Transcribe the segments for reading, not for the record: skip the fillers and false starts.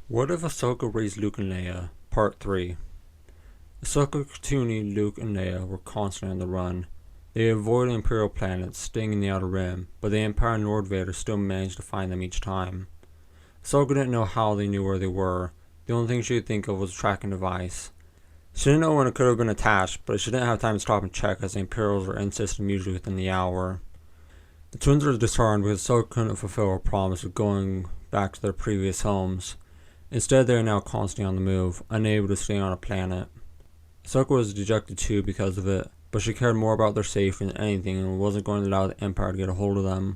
What if Ahsoka raised Luke and Leia? Part 3. Ahsoka, Katooni, Luke, and Leia were constantly on the run. They avoided Imperial planets, staying in the Outer Rim, but the Empire and Lord Vader still managed to find them each time. Ahsoka didn't know how they knew where they were. The only thing she could think of was a tracking device. She didn't know when it could have been attached, but she didn't have time to stop and check as the Imperials were in system usually within the hour. The twins were disheartened because Ahsoka couldn't fulfill her promise of going back to their previous homes. Instead, they are now constantly on the move, unable to stay on a planet. Ahsoka was dejected too because of it, but she cared more about their safety than anything and wasn't going to allow the Empire to get a hold of them.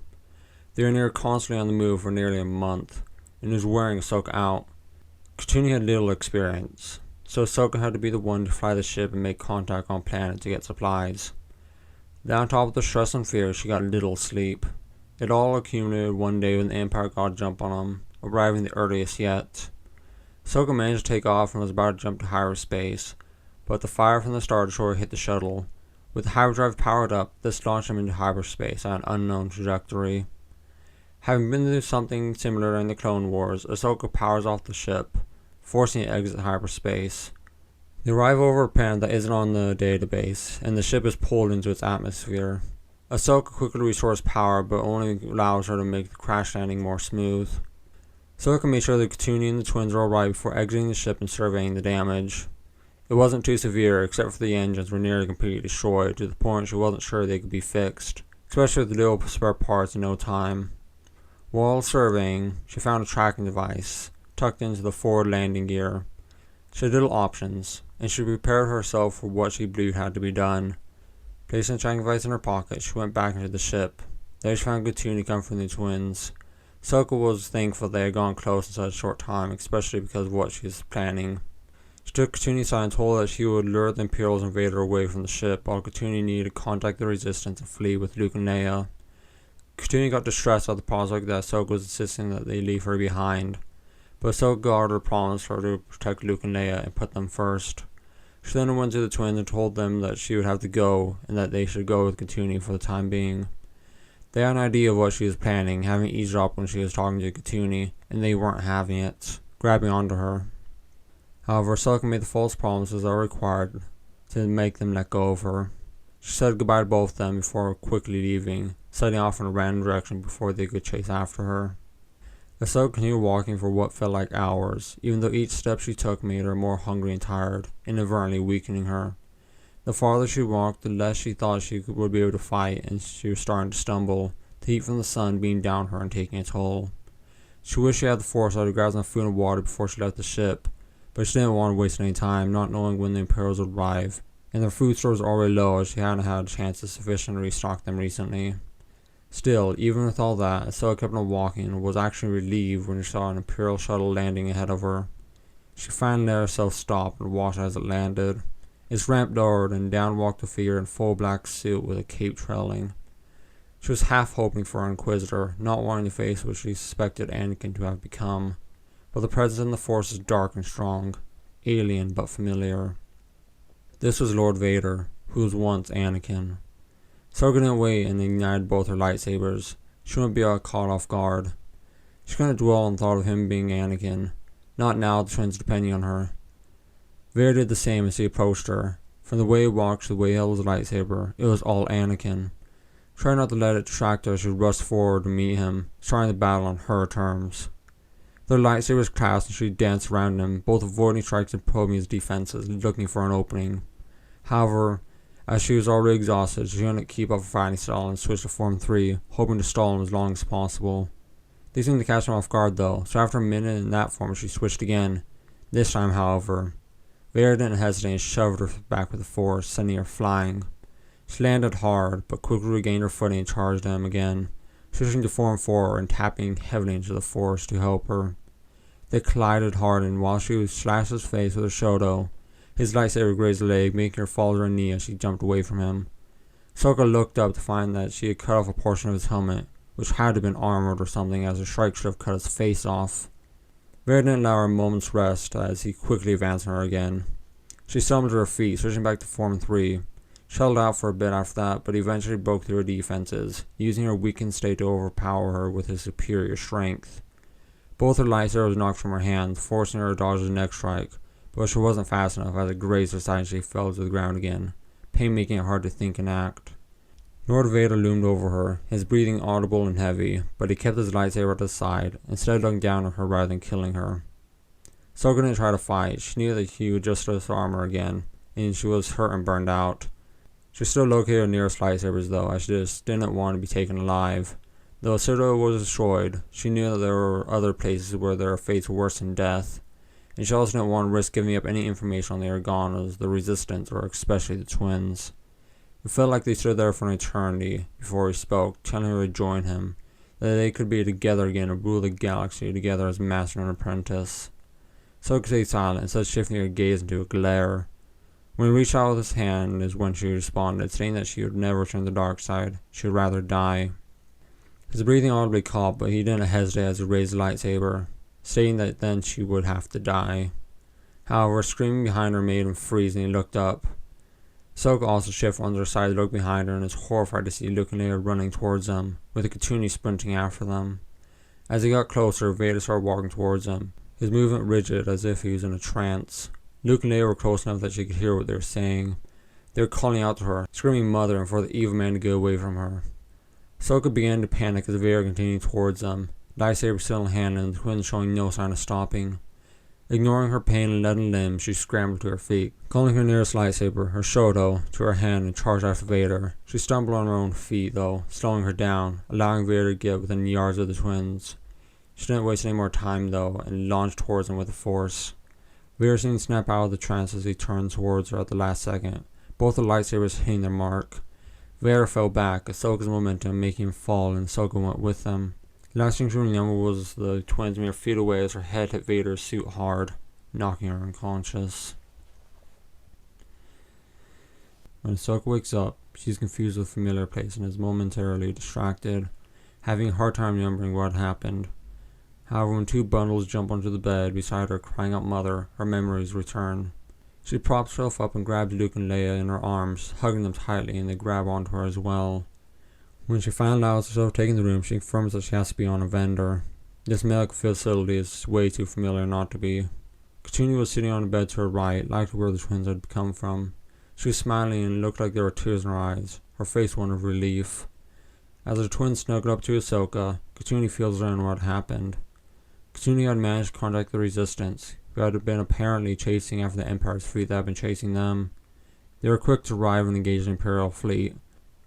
They were near constantly on the move for nearly a month, and it was wearing Ahsoka out. Katooni had little experience, so Ahsoka had to be the one to fly the ship and make contact on planet to get supplies. Then on top of the stress and fear, she got little sleep. It all accumulated one day when the Empire got a jump on them, arriving the earliest yet. Ahsoka managed to take off and was about to jump to hyperspace, but the fire from the Star Destroyer hit the shuttle. With the hyperdrive powered up, this launched him into hyperspace on an unknown trajectory. Having been through something similar in the Clone Wars, Ahsoka powers off the ship, forcing it to exit hyperspace. They arrive over a planet that isn't on the database, and the ship is pulled into its atmosphere. Ahsoka quickly restores power, but only allows her to make the crash landing more smooth. Ahsoka made sure that Katooni and the twins were alright before exiting the ship and surveying the damage. It wasn't too severe, except for the engines were nearly completely destroyed, to the point she wasn't sure they could be fixed, especially with the little spare parts in no time. While surveying, she found a tracking device, tucked into the forward landing gear. She had little options, and she prepared herself for what she believed had to be done. Placing the tracking device in her pocket, she went back into the ship. There she found Katooni coming from the twins. Ahsoka was thankful they had gone close in such a short time, especially because of what she was planning. She took Katooni aside and told her that she would lure the Imperials and Vader away from the ship, while Katooni needed to contact the Resistance and flee with Luke and Leia. Katooni got distressed at the prospect that Ahsoka was insisting that they leave her behind, but Ahsoka got her promise her to protect Luke and Leia and put them first. She then went to the twins and told them that she would have to go, and that they should go with Katooni for the time being. They had an idea of what she was planning, having eavesdropped when she was talking to Katooni, and they weren't having it, grabbing onto her. However, Ahsoka made the false promises that were required to make them let go of her. She said goodbye to both of them before quickly leaving, setting off in a random direction before they could chase after her. Ahsoka continued walking for what felt like hours, even though each step she took made her more hungry and tired, inadvertently weakening her. The farther she walked, the less she thought she would be able to fight, and she was starting to stumble, the heat from the sun beating down her and taking a toll. She wished she had the foresight to grab some food and water before she left the ship, but she didn't want to waste any time, not knowing when the Imperials would arrive, and their food stores were already low as she hadn't had a chance to sufficiently restock them recently. Still, even with all that, Ahsoka kept on walking and was actually relieved when she saw an Imperial shuttle landing ahead of her. She finally let herself stop and watched as it landed. Its ramp lowered, and down walked a figure in full black suit with a cape trailing. She was half hoping for an Inquisitor, not wanting to face what she suspected Anakin to have become. But the presence in the Force is dark and strong, alien but familiar. This was Lord Vader, who was once Anakin. Ahsoka didn't wait and ignited both her lightsabers. She wouldn't be caught off guard. She couldn't dwell on the thought of him being Anakin, not now the twins depending on her. Vader did the same as he approached her. From the way he walked to the way he held his lightsaber, it was all Anakin. Trying not to let it distract her, she rushed forward to meet him, starting the battle on her terms. Their lightsabers clashed and she danced around him, both avoiding strikes and probing his defenses, looking for an opening. However, as she was already exhausted, she couldn't keep up her fighting style and switched to Form 3, hoping to stall him as long as possible. They seemed to catch him off guard though, so after a minute in that form she switched again. This time, however, Vader didn't hesitate and shoved her back with the Force, sending her flying. She landed hard, but quickly regained her footing and charged him again, switching to Form 4 and tapping heavily into the Force to help her. They collided hard, and while she slashed his face with her Shoto, his lightsaber grazed a leg, making her fall to her knee as she jumped away from him. Ahsoka looked up to find that she had cut off a portion of his helmet, which had to have been armored or something, as a strike should have cut his face off. Vader didn't allow her a moment's rest as he quickly advanced on her again. She stumbled to her feet, switching back to Form 3. She held out for a bit after that, but eventually broke through her defenses, using her weakened state to overpower her with his superior strength. Both her lightsabers knocked from her hands, forcing her to dodge the next strike, but she wasn't fast enough as it grazed her side and she fell to the ground again, pain making it hard to think and act. Lord Vader loomed over her, his breathing audible and heavy, but he kept his lightsaber at his side, instead looking down on her rather than killing her. Ahsoka didn't try to fight. She knew that he would just his armor again, and she was hurt and burned out. She still located her nearest lightsabers though, as she just didn't want to be taken alive. Though Ahsoka was destroyed, she knew that there were other places where their fates were worse than death, and she also didn't want to risk giving up any information on the Organas, the Resistance, or especially the twins. It felt like they stood there for an eternity before he spoke, telling her to join him, that they could be together again and rule the galaxy together as master and apprentice. Ahsoka stayed silent, instead shifting her gaze into a glare. When he reached out with his hand is when she responded, saying that she would never return to the dark side. She would rather die. His breathing audibly caught, but he didn't hesitate as he raised the lightsaber, stating that then she would have to die. However, screaming behind her made him freeze and he looked up. Ahsoka also shifted on her side to look behind her and is horrified to see Luke and Leia running towards them, with the Katooni sprinting after them. As he got closer, Vader started walking towards him, his movement rigid as if he was in a trance. Luke and Leia were close enough that she could hear what they were saying. They were calling out to her, screaming mother and for the evil man to get away from her. Ahsoka began to panic as Vader continued towards them, lightsaber still in hand and the twins showing no sign of stopping. Ignoring her pain and leaden limbs, she scrambled to her feet, calling her nearest lightsaber, her Shoto, to her hand and charged after Vader. She stumbled on her own feet though, slowing her down, allowing Vader to get within yards of the twins. She didn't waste any more time though, and launched towards them with the force. Vader seemed to snap out of the trance as he turned towards her at the last second, both the lightsabers hitting their mark. Vader fell back, Ahsoka's momentum making him fall, and Ahsoka went with them. The last thing she remembered was the twins mere feet away as her head hit Vader's suit hard, knocking her unconscious. When Ahsoka wakes up, she's confused with a familiar place and is momentarily distracted, having a hard time remembering what happened. However, when two bundles jump onto the bed beside her crying out mother, her memories return. She props herself up and grabs Luke and Leia in her arms, hugging them tightly, and they grab onto her as well. When she finally allows herself to take in the room, she confirms that she has to be on a vendor. This medical facility is way too familiar not to be. Katooni was sitting on the bed to her right, likely where the twins had come from. She was smiling and looked like there were tears in her eyes, her face one of relief. As the twins snuggled up to Ahsoka, Katooni feels in what happened. Katooni had managed to contact the Resistance, who had been apparently chasing after the Empire's fleet that had been chasing them. They were quick to arrive and engage the Imperial fleet.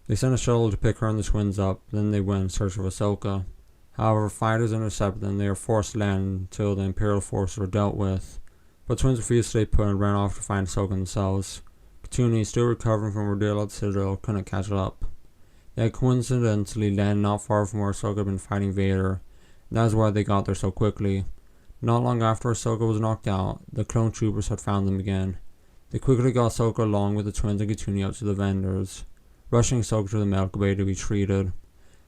They sent a shuttle to pick her and the twins up, then they went in search of Ahsoka. However, fighters intercepted them and they were forced to land until the Imperial forces were dealt with. But the twins refused to stay put and ran off to find Ahsoka themselves. Katooni, still recovering from her ordeal at the Citadel, couldn't catch up. They had coincidentally landed not far from where Ahsoka had been fighting Vader, and that is why they got there so quickly. Not long after Ahsoka was knocked out, the clone troopers had found them again. They quickly got Ahsoka along with the twins and Katooni out to the vendors, rushing Ahsoka to the medical bay to be treated.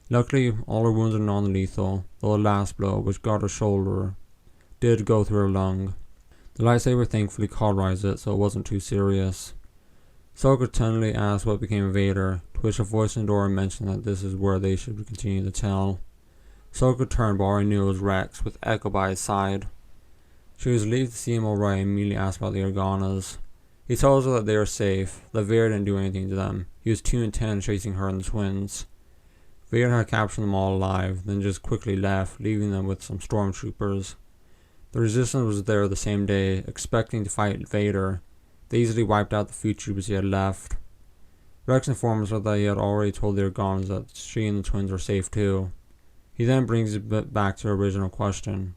Luckily, all her wounds are non-lethal, though the last blow, which got her shoulder, did go through her lung. The lightsaber thankfully cauterized it, so it wasn't too serious. Ahsoka tenderly asked what became of Vader, to which a voice in the door mentioned that this is where they should continue to tell. Ahsoka turned, but already knew it was Rex, with Echo by his side. She was relieved to see him alright and immediately asked about the Organas. He told her that they were safe, that Vader didn't do anything to them. He was too intent chasing her and the twins. Vader had captured them all alive, then just quickly left, leaving them with some stormtroopers. The Resistance was there the same day, expecting to fight Vader. They easily wiped out the few troopers he had left. Rex informs her that he had already told the Organas that she and the twins were safe too. He then brings it back to her original question.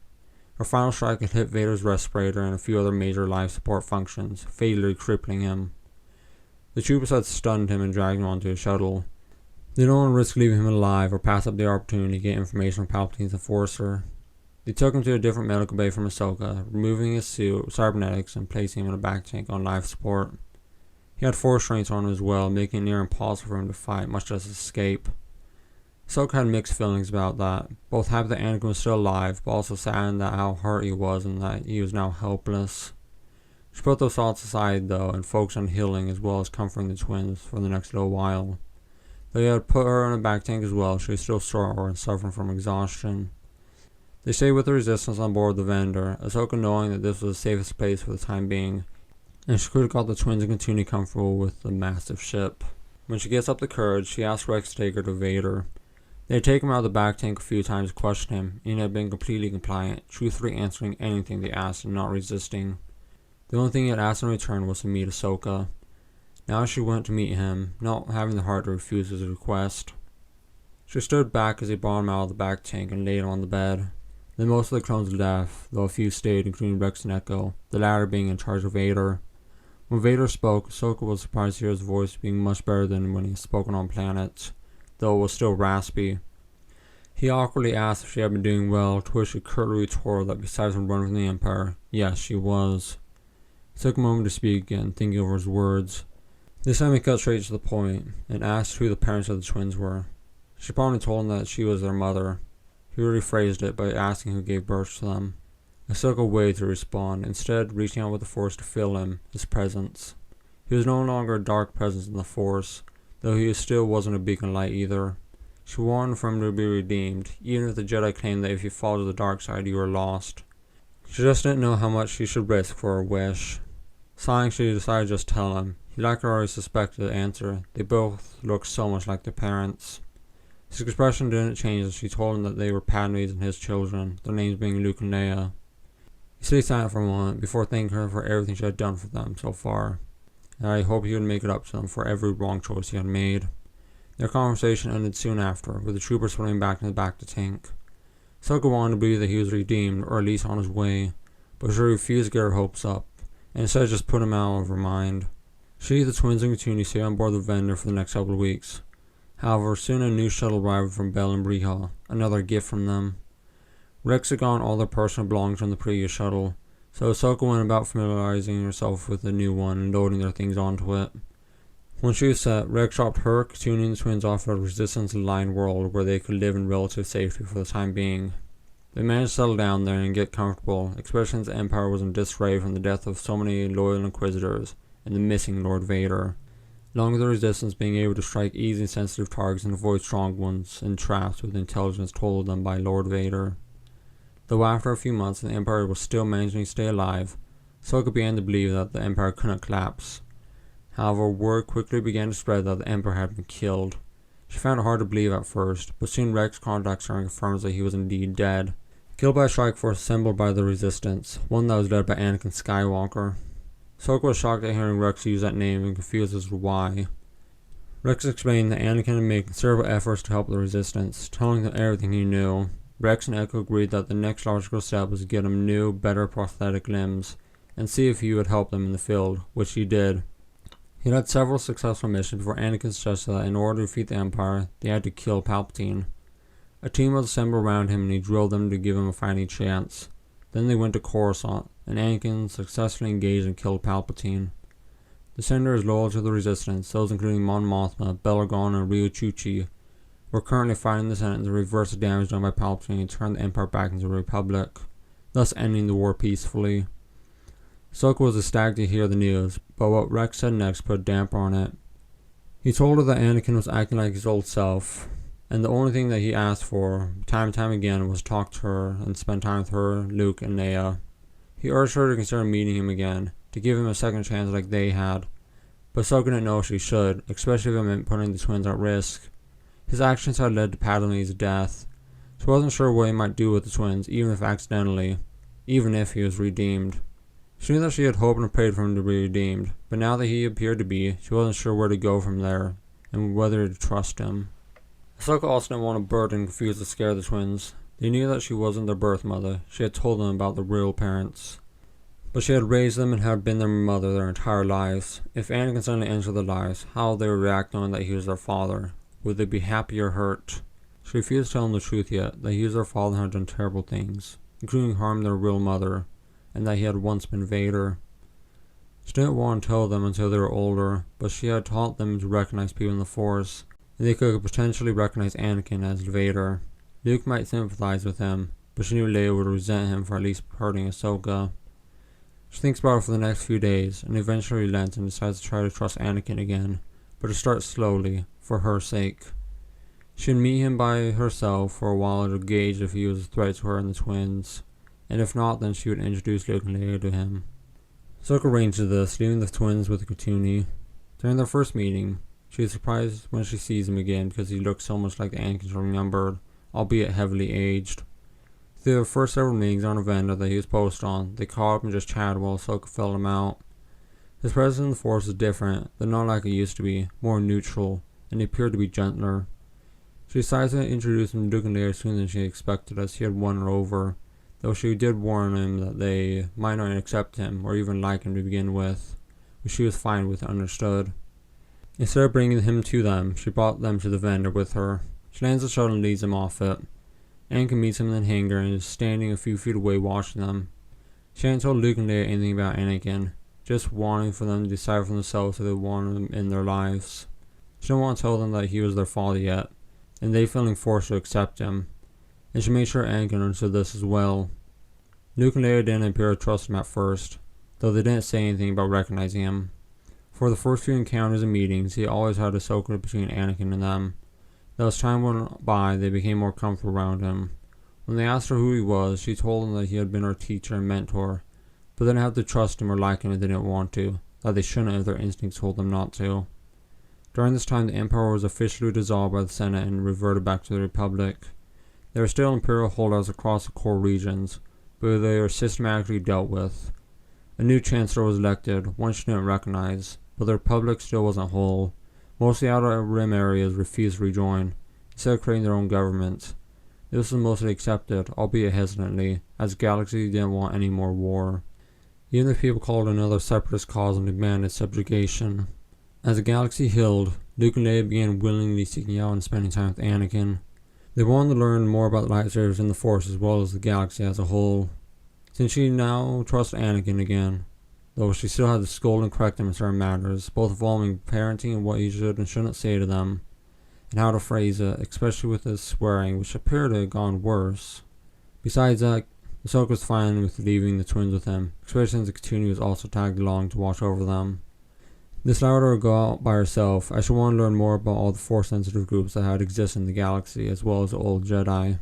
Her final strike had hit Vader's respirator and a few other major life support functions, fatally crippling him. The troopers had stunned him and dragged him onto a shuttle. They don't want to risk leaving him alive or pass up the opportunity to get information from Palpatine's enforcer. They took him to a different medical bay from Ahsoka, removing his suit, cybernetics, and placing him in a back tank on life support. He had force restraints on him as well, making it near impossible for him to fight, much less escape. Ahsoka had mixed feelings about that, both happy that Anakin was still alive, but also saddened at how hurt he was and that he was now helpless. She put those thoughts aside though, and focused on healing as well as comforting the twins for the next little while. Though he had put her in a back tank as well, she was still sore and suffering from exhaustion. They stayed with the Resistance on board the Vader, Ahsoka knowing that this was the safest place for the time being, and she could have got the twins and continue comfortable with the massive ship. When she gets up the courage, she asks Rex to take her to Vader. They had taken him out of the back tank a few times to question him, and he had been completely compliant, truthfully answering anything they asked and not resisting. The only thing he had asked in return was to meet Ahsoka. Now she went to meet him, not having the heart to refuse his request. She stood back as he brought him out of the back tank and laid him on the bed. Then most of the clones left, though a few stayed, including Rex and Echo, the latter being in charge of Vader. When Vader spoke, Ahsoka was surprised to hear his voice being much better than when he had spoken on planets, though it was still raspy. He awkwardly asked if she had been doing well, to which she curtly retorted that besides him running from the Empire, yes, she was. He took a moment to speak again, thinking over his words. This time he cut straight to the point, and asked who the parents of the twins were. She promptly told him that she was their mother. He rephrased it by asking who gave birth to them. Ahsoka waited to respond, instead reaching out with the Force to fill him, his presence. He was no longer a dark presence in the Force, though he still wasn't a beacon of light either. She warned for him to be redeemed, even if the Jedi claimed that if you fall to the dark side you were lost. She just didn't know how much she should risk for her wish. Sighing, she decided to just tell him. He likely already suspected the answer. They both looked so much like their parents. His expression didn't change as she told him that they were Padme's and his children, their names being Luke and Leia. He stayed silent for a moment before thanking her for everything she had done for them so far, and I hoped he would make it up to them for every wrong choice he had made. Their conversation ended soon after, with the trooper swimming back in the back to tank. Ahsoka wanted to believe that he was redeemed, or at least on his way, but she refused to get her hopes up, and instead just put him out of her mind. She, the twins, and Katuni stayed on board the Vader for the next couple of weeks. However, soon a new shuttle arrived from Bell and Breha, another gift from them. Rex had gotten all their personal belongings from the previous shuttle, so Ahsoka went about familiarizing herself with the new one and loading their things onto it. When she was set, Rex dropped her, Katuni, and the twins off at a Resistance-aligned world where they could live in relative safety for the time being. They managed to settle down there and get comfortable, especially since the Empire was in disarray from the death of so many loyal Inquisitors and the missing Lord Vader, along with the Resistance being able to strike easy and sensitive targets and avoid strong ones and traps with intelligence told them by Lord Vader. Though after a few months the Empire was still managing to stay alive, Ahsoka began to believe that the Empire couldn't collapse. However, word quickly began to spread that the Emperor had been killed. She found it hard to believe at first, but soon Rex contacts her and confirms that he was indeed dead, killed by a strike force assembled by the Resistance, one that was led by Anakin Skywalker. Ahsoka was shocked at hearing Rex use that name and confused as to why. Rex explained that Anakin had made considerable efforts to help the Resistance, telling them everything he knew. Rex and Echo agreed that the next logical step was to get him new, better prosthetic limbs, and see if he would help them in the field, which he did. He had several successful missions before Anakin suggested that in order to defeat the Empire, they had to kill Palpatine. A team was assembled around him and he drilled them to give him a fighting chance. Then they went to Coruscant, and Anakin successfully engaged and killed Palpatine. The senators loyal to the Resistance, those including Mon Mothma, Belargon, and Ryu Chuchi, were currently fighting the Senate to reverse the damage done by Palpatine and turn the Empire back into a republic, thus ending the war peacefully. Ahsoka was ecstatic to hear the news, but what Rex said next put a damper on it. He told her that Anakin was acting like his old self, and the only thing that he asked for, time and time again, was to talk to her and spend time with her, Luke, and Leia. He urged her to consider meeting him again, to give him a second chance like they had, but Ahsoka didn't know if she should, especially if it meant putting the twins at risk. His actions had led to Padme's death, so he wasn't sure what he might do with the twins, even if accidentally, even if he was redeemed. She knew that she had hoped and prayed for him to be redeemed, but now that he appeared to be, she wasn't sure where to go from there, and whether to trust him. Ahsoka also didn't want to burden and confuse or scare the twins. They knew that she wasn't their birth mother. She had told them about their real parents, but she had raised them and had been their mother their entire lives. If Anakin suddenly entered their lives, how would they react knowing that he was their father? Would they be happy or hurt? She refused to tell them the truth yet, that he was their father and had done terrible things, including harming their real mother, and that he had once been Vader. She didn't want to tell them until they were older, but she had taught them to recognize people in the Force, and they could potentially recognize Anakin as Vader. Luke might sympathize with him, but she knew Leia would resent him for at least hurting Ahsoka. She thinks about it for the next few days, and eventually relents and decides to try to trust Anakin again, but to start slowly, for her sake. She'd meet him by herself for a while to gauge if he was a threat to her and the twins, and if not, then she would introduce Luke and Leia to him. Ahsoka arranges this, leaving the twins with Katooni. During their first meeting, she is surprised when she sees him again because he looks so much like the Anakin she remembered, albeit heavily aged. Through their first several meetings on a vendor that he was posted on, they caught up and just chatted while Ahsoka filled him out. His presence in the Force is different, but not like it used to be, more neutral, and he appeared to be gentler. She decides to introduce him to Luke and Leia sooner than she expected, as he had won her over, though she did warn him that they might not accept him or even like him to begin with, which she was fine with and understood. Instead of bringing him to them, she brought them to the vendor with her. She lands the shuttle and leads them off it. Anakin meets him in the hangar and is standing a few feet away watching them. She hadn't told Luke and Leia anything about Anakin, just wanting for them to decide for themselves if they wanted him in their lives. She didn't want to tell them that he was their father yet, and they feeling forced to accept him, and she made sure Anakin understood this as well. Luke and Leia didn't appear to trust him at first, though they didn't say anything about recognizing him. For the first few encounters and meetings, he always had Ahsoka between Anakin and them. Though as time went by, they became more comfortable around him. When they asked her who he was, she told them that he had been her teacher and mentor, but they didn't have to trust him or like him if they didn't want to, that they shouldn't if their instincts told them not to. During this time, the Empire was officially dissolved by the Senate and reverted back to the Republic. There were still Imperial holdouts across the core regions, but they were systematically dealt with. A new Chancellor was elected, one she didn't recognize, but the Republic still wasn't whole. Most of the Outer Rim areas refused to rejoin, instead of creating their own government. This was mostly accepted, albeit hesitantly, as the galaxy didn't want any more war. Even the people called another separatist cause and demanded subjugation. As the galaxy healed, Luke and Leia began willingly seeking out and spending time with Anakin. They wanted to learn more about the lightsabers in the Force as well as the galaxy as a whole. Since she now trusted Anakin again, though she still had to scold and correct him in certain matters, both involving parenting and what he should and shouldn't say to them, and how to phrase it, especially with his swearing, which appeared to have gone worse. Besides that, Ahsoka was fine with leaving the twins with him, especially since Katooni was also tagged along to watch over them. This allowed her to go out by herself, as she wanted to learn more about all the Force-sensitive groups that had existed in the galaxy, as well as the old Jedi.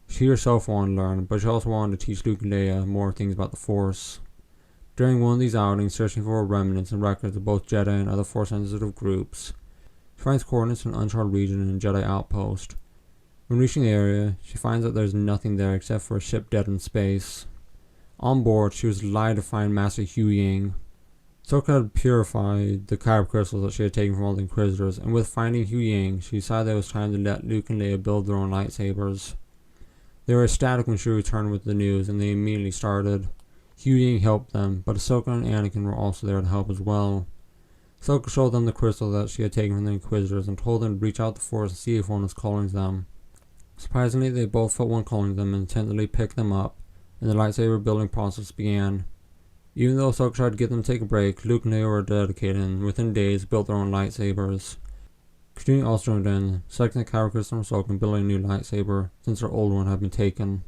She herself wanted to learn, but she also wanted to teach Luke and Leia more things about the Force. During one of these outings, searching for remnants and records of both Jedi and other Force-sensitive groups, she finds coordinates in an uncharted region and a Jedi outpost. When reaching the area, she finds that there's nothing there except for a ship dead in space. On board, she was delighted to find Master Huyang. Ahsoka had purified the kyber crystals that she had taken from all the Inquisitors, and with finding Huyang, she decided that it was time to let Luke and Leia build their own lightsabers. They were ecstatic when she returned with the news, and they immediately started. Huyang helped them, but Ahsoka and Anakin were also there to help as well. Ahsoka showed them the crystal that she had taken from the Inquisitors and told them to reach out the Force and see if one was calling them. Surprisingly, they both felt one calling them and intently picked them up, and the lightsaber building process began. Even though Ahsoka tried to get them to take a break, Luke and Leia were dedicated and within days built their own lightsabers. Katooni also joined in, selecting the kyber crystal from Ahsoka and building a new lightsaber, since her old one had been taken.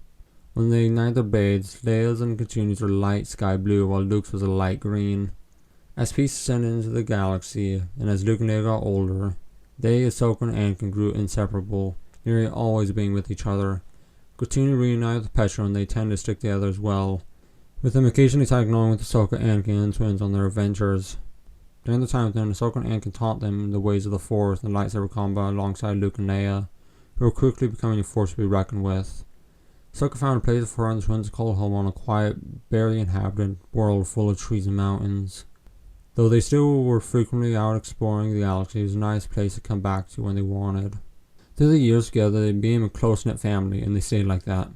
When they ignited their blades, Leia's and Katooni's were light sky blue while Luke's was a light green. As peace descended into the galaxy, and as Luke and Leia got older, they, Ahsoka and Anakin grew inseparable, nearly always being with each other. Katooni reunited with Petra and they tended to stick together as well, with them occasionally tagging along with Ahsoka, Anakin, and twins on their adventures. During the time with them, Ahsoka and Anakin taught them the ways of the Force and lightsaber combat alongside Luke and Leia, who were quickly becoming a force to be reckoned with. Ahsoka found a place for her and the twins to call home on a quiet, barely inhabited world full of trees and mountains. Though they still were frequently out exploring the galaxy, it was a nice place to come back to when they wanted. Through the years together, they became a close-knit family, and they stayed like that,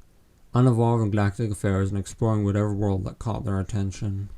uninvolved in galactic affairs and exploring whatever world that caught their attention.